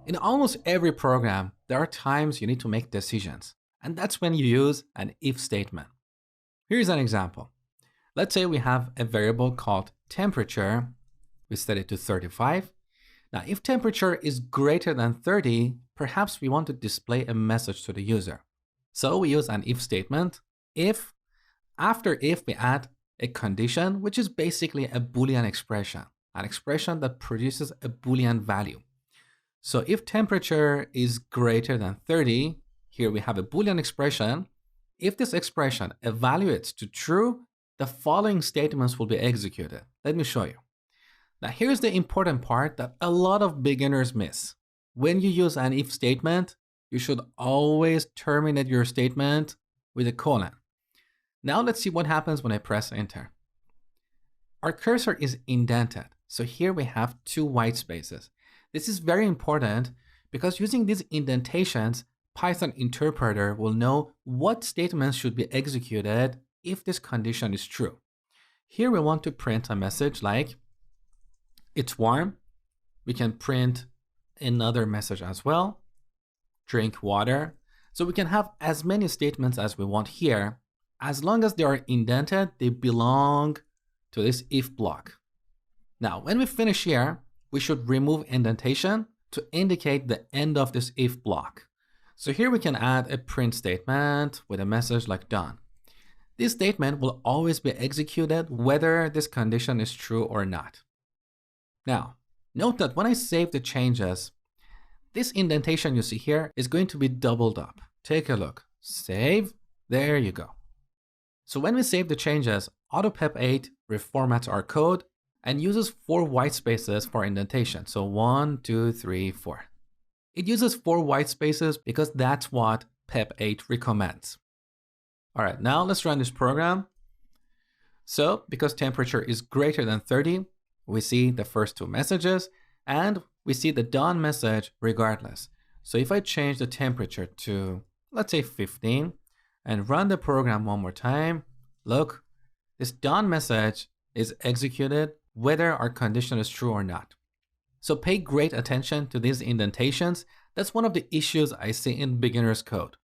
In almost every program, there are times you need to make decisions, and that's when you use an if statement. Here's an example. Let's say we have a variable called temperature. We set it to 35. Now, if temperature is greater than 30, perhaps we want to display a message to the user. So we use an if statement. If, after if, we add a condition, which is basically a Boolean expression, an expression that produces a Boolean value. So if temperature is greater than 30, here we have a Boolean expression. If this expression evaluates to true, the following statements will be executed. Let me show you. Now here's the important part that a lot of beginners miss. When you use an if statement, you should always terminate your statement with a colon. Now let's see what happens when I press enter. Our cursor is indented. So here we have two white spaces. This is very important because using these indentations, Python interpreter will know what statements should be executed if this condition is true. Here we want to print a message like, it's warm. We can print another message as well, drink water. So we can have as many statements as we want here. As long as they are indented, they belong to this if block. Now, when we finish here, we should remove indentation to indicate the end of this if block. So here we can add a print statement with a message like done. This statement will always be executed whether this condition is true or not. Now, note that when I save the changes, this indentation you see here is going to be doubled up. Take a look. Save. There you go. So when we save the changes, AutoPep8 reformats our code and uses 4 white spaces for indentation. So 1, 2, 3, 4. It uses 4 white spaces because that's what PEP8 recommends. All right, now let's run this program. So because temperature is greater than 30, we see the first 2 messages and we see the done message regardless. So if I change the temperature to, let's say 15 and run the program one more time, look, this done message is executed whether our condition is true or not. So pay great attention to these indentations. That's one of the issues I see in beginners code.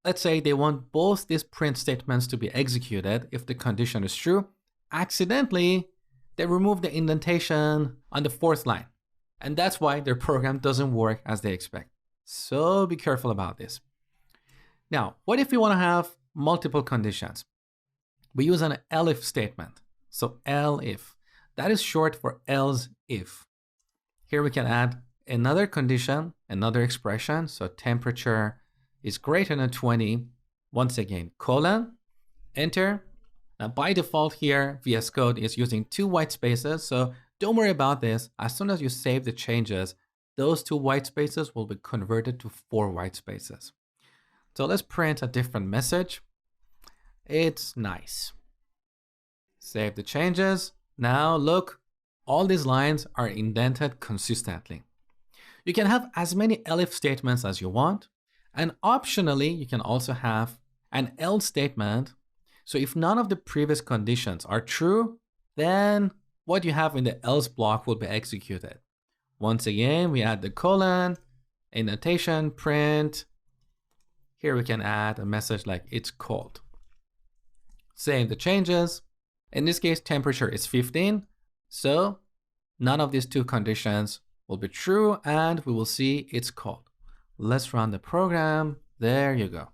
Let's say they want both these print statements to be executed if the condition is true. Accidentally, they remove the indentation on the 4th line. And that's why their program doesn't work as they expect. So be careful about this. Now, what if we want to have multiple conditions? We use an elif statement. So elif. That is short for else if. Here we can add another condition, another expression. So temperature is greater than 20. Once again, colon, enter. Now by default here, VS Code is using 2 white spaces. So don't worry about this. As soon as you save the changes, those 2 white spaces will be converted to 4 white spaces. So let's print a different message. It's nice. Save the changes. Now look, all these lines are indented consistently. You can have as many elif statements as you want. And optionally, you can also have an else statement. So if none of the previous conditions are true, then what you have in the else block will be executed. Once again, we add the colon, indentation, print. Here we can add a message like it's cold. Save the changes. In this case, temperature is 15. So none of these 2 conditions will be true and we will see it's cold. Let's run the program. There you go.